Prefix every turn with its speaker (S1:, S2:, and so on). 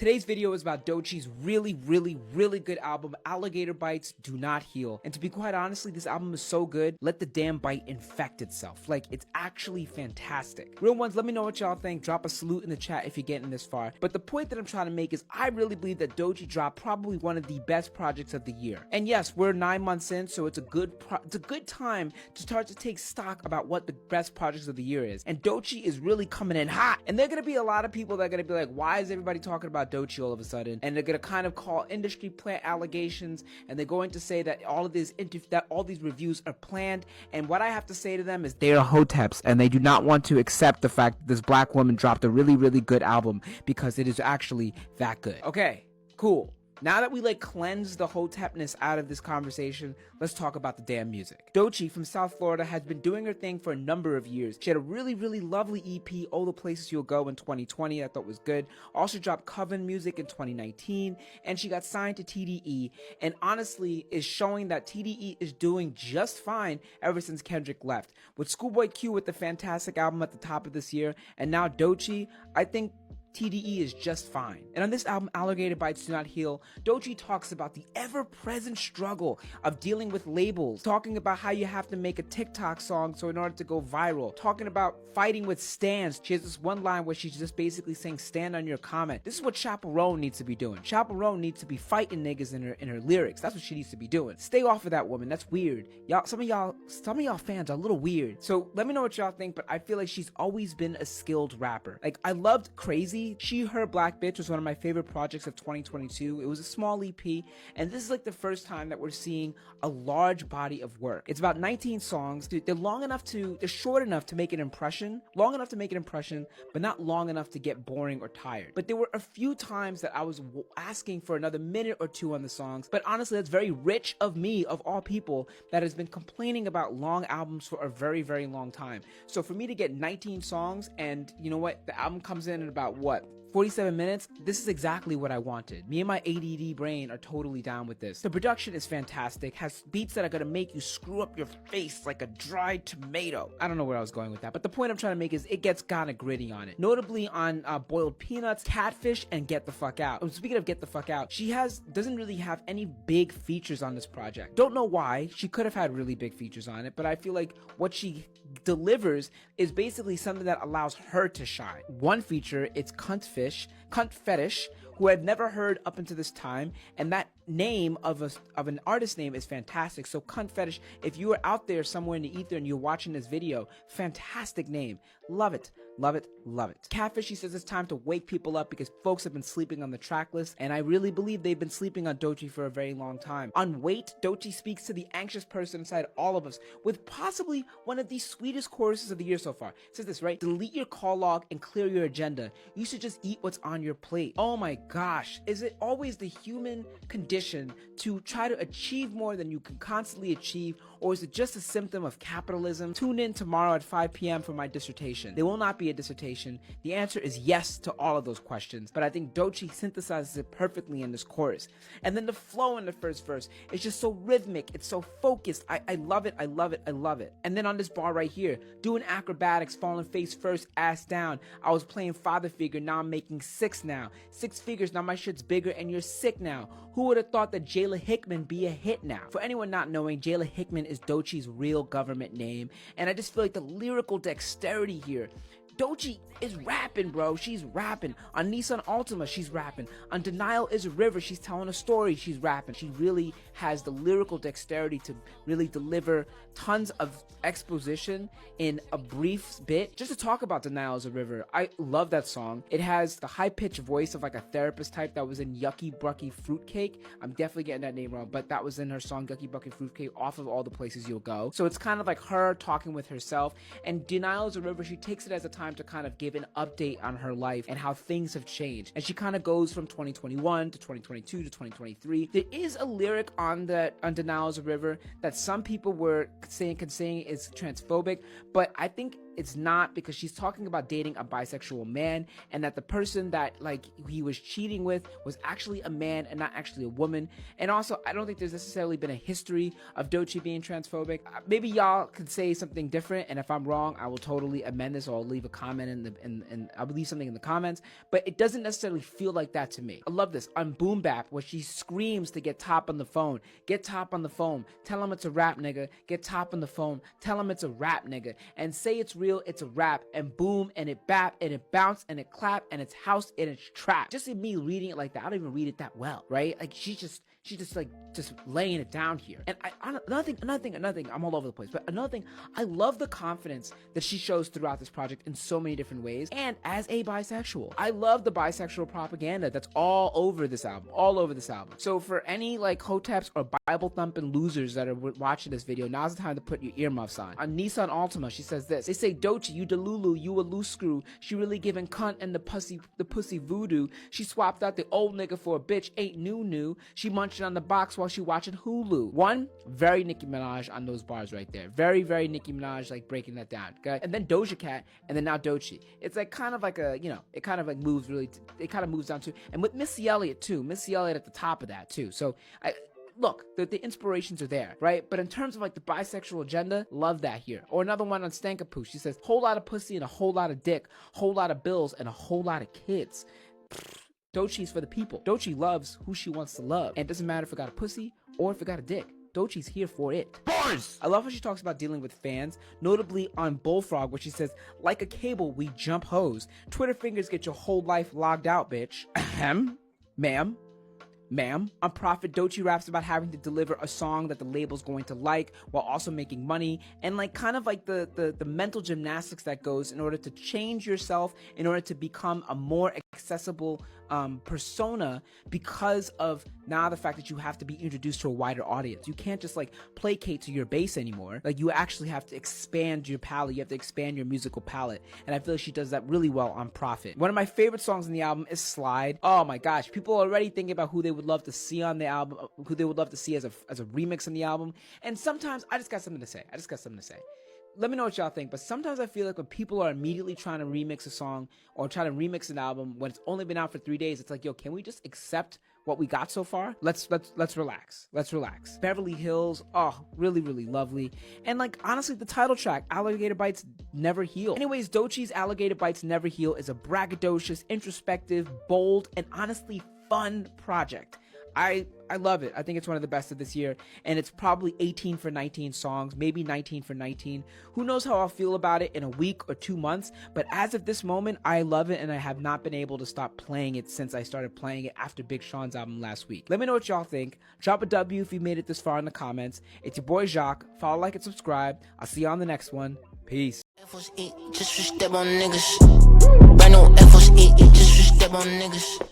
S1: Today's video is about DOECHII's really good album, Alligator Bites Do Not Heal. And to be quite honestly, this album is so good, let the damn bite infect itself. Like, it's actually fantastic. Real ones, let me know what y'all think. Drop a salute in the chat if you're getting this far. But the point that I'm trying to make is I really believe that DOECHII dropped probably one of the best projects of the year. And yes, we're 9 months in, so it's a good time to start to take stock about what the best projects of the year is. And DOECHII is really coming in hot. And there are gonna be a lot of people that are gonna be like, why is everybody talking about DOECHII all of a sudden? And they're gonna kind of call industry plant allegations, and they're going to say that all these reviews are planned. And what I have to say to them is they are hoteps, and they do not want to accept the fact that this black woman dropped a really good album because it is actually that good. Okay, cool. Now that we cleanse the hotepness out of this conversation, let's talk about the damn music. DOECHII from South Florida has been doing her thing for a number of years. She had a really lovely EP, All the Places You'll Go, in 2020. I thought was good. Also dropped Coven music in 2019, and she got signed to TDE, and honestly is showing that TDE is doing just fine ever since Kendrick left. With Schoolboy Q with the fantastic album at the top of this year, and now DOECHII, I think TDE is just fine. And on this album, Alligator Bites Do Not Heal, DOECHII talks about the ever-present struggle of dealing with labels, talking about how you have to make a TikTok song so in order to go viral, talking about fighting with stands. She has this one line where she's just basically saying, stand on your comment. This is what Chaperone needs to be doing. Chaperone needs to be fighting niggas in her lyrics. That's what she needs to be doing. Stay off of that woman. That's weird. Some of y'all fans are a little weird. So let me know what y'all think, but I feel like she's always been a skilled rapper. Like, I loved Crazy. She Her Black Bitch was one of my favorite projects of 2022. It was a small EP, and this is like the first time that we're seeing a large body of work. It's about 19 songs. They're short enough to make an impression, but not long enough to get boring or tired. But there were a few times that I was asking for another minute or two on the songs, but honestly, that's very rich of me, of all people, that has been complaining about long albums for a very long time. So for me to get 19 songs, and you know what, the album comes in about 47 minutes, this is exactly what I wanted. Me and my ADD brain are totally down with this. The production is fantastic, has beats that are gonna make you screw up your face like a dried tomato. I don't know where I was going with that, but the point I'm trying to make is it gets kinda gritty on it. Notably on Boiled Peanuts, Catfish, and Get the Fuck Out. Speaking of Get the Fuck Out, she doesn't really have any big features on this project. Don't know why. She could have had really big features on it, but I feel like what she delivers is basically something that allows her to shine. One feature, it's Cunt Fetish, who I've never heard up until this time, and that name of an artist name is fantastic. So Cunt Fetish, if you are out there somewhere in the ether and you're watching this video, fantastic name. Love it. Catfish, she says it's time to wake people up because folks have been sleeping on the track list, and I really believe they've been sleeping on DOECHII for a very long time. On Wait, DOECHII speaks to the anxious person inside all of us with possibly one of the sweetest choruses of the year so far. It says this, right? Delete your call log and clear your agenda. You should just eat what's on your plate. Oh my gosh, is it always the human condition to try to achieve more than you can constantly achieve, or is it just a symptom of capitalism? Tune in tomorrow at 5 p.m. for my dissertation. There will not be a dissertation. The answer is yes to all of those questions, but I think DOECHII synthesizes it perfectly in this chorus. And then the flow in the first verse is just so rhythmic, it's so focused. I love it. And then on this bar right here, doing acrobatics, falling face first, ass down. I was playing father figure, now I'm making 6 now. 6 figures, now my shit's bigger and you're sick now. Who would have thought that Jayla Hickman be a hit now? For anyone not knowing, Jayla Hickman is DOECHII's real government name, and I just feel like the lyrical dexterity here. DOECHII is rapping, bro. She's rapping. On Nissan Altima, she's rapping. On Denial is a River, she's telling a story, she's rapping. She really has the lyrical dexterity to really deliver tons of exposition in a brief bit. Just to talk about Denial is a River, I love that song. It has the high-pitched voice of like a therapist type that was in Yucky Brucky Fruitcake. I'm definitely getting that name wrong, but that was in her song Yucky Brucky Fruitcake off of All the Places You'll Go. So it's kind of like her talking with herself. And Denial is a River, she takes it as a time to kind of give an update on her life and how things have changed. And she kind of goes from 2021 to 2022 to 2023. There is a lyric on Denial is a River that some people were saying is transphobic, but I think it's not, because she's talking about dating a bisexual man, and that the person that like he was cheating with was actually a man and not actually a woman. And also, I don't think there's necessarily been a history of DOECHII being transphobic. Maybe y'all could say something different, and if I'm wrong, I will totally amend this, or I'll leave a comment and I'll leave something in the comments. But it doesn't necessarily feel like that to me. I love this on Boom Bap, where she screams to get Top on the phone. Get Top on the phone. Tell him it's a rap, nigga. Get Top on the phone. Tell him it's a rap, nigga. And say it's real, it's a rap. And boom, and it bap, and it bounce, and it clap, and it's house, and it's trap. Just in me reading it like that, I don't even read it that well, right? Like she's just laying it down here. And another thing, I'm all over the place, but another thing, I love the confidence that she shows throughout this project in so many different ways. And as a bisexual, I love the bisexual propaganda that's all over this album, So for any like hoteps or Bible thumping losers that are watching this video, now's the time to put your earmuffs on. On Nissan Altima, she says this. They say, "DOECHII, you delulu, you a loose screw. She really giving cunt and the pussy voodoo. She swapped out the old nigga for a bitch, ain't new. She munching on the box while she watching Hulu." One, very Nicki Minaj on those bars right there. Very, very Nicki Minaj, like breaking that down. Okay? And then Doja Cat, and then now DOECHII. It's like kind of like a, you know, it kind of like moves really, it kind of moves down to, and with Missy Elliott too. Missy Elliott at the top of that too. So look, the inspirations are there, right? But in terms of like the bisexual agenda, love that here. Or another one on Stankapoo. She says, "Whole lot of pussy and a whole lot of dick, whole lot of bills and a whole lot of kids." DOECHII's for the people. DOECHII loves who she wants to love. And it doesn't matter if it got a pussy or if it got a dick. DOECHII's here for it. Bars! I love how she talks about dealing with fans, notably on Bullfrog, where she says, "Like a cable, we jump hose. Twitter fingers get your whole life logged out, bitch." Ahem. Ma'am. On Prophet, DOECHII raps about having to deliver a song that the label's going to like while also making money, and like kind of like the mental gymnastics that goes in order to change yourself, in order to become a more accessible persona, because of now the fact that you have to be introduced to a wider audience. You can't just like placate to your base anymore. Like you actually have to expand your palette. You have to expand your musical palette, and I feel like she does that really well on Prophet. One of my favorite songs in the album is Slide. Oh my gosh, people are already thinking about who they would love to see on the album, who they would love to see as a remix in the album. And sometimes I just got something to say. Let me know what y'all think, but sometimes I feel like when people are immediately trying to remix a song or trying to remix an album when it's only been out for 3 days, it's like, yo, can we just accept what we got so far? Let's relax. Beverly Hills, oh, really, really lovely. And like, honestly, the title track, Alligator Bites Never Heal. Anyways, DOECHII's Alligator Bites Never Heal is a braggadocious, introspective, bold, and honestly fun project. I love it. I think it's one of the best of this year, and it's probably 18 for 19 songs, maybe 19 for 19. Who knows how I'll feel about it in a week or 2 months, but as of this moment, I love it, and I have not been able to stop playing it since I started playing it after Big Sean's album last week. Let me know what y'all think. Drop a W if you made it this far in the comments. It's your boy Jacques. Follow, like, and subscribe. I'll see you on the next one. Peace.
S2: Just step on niggas. Brand new F.O.S.E. Just step on niggas.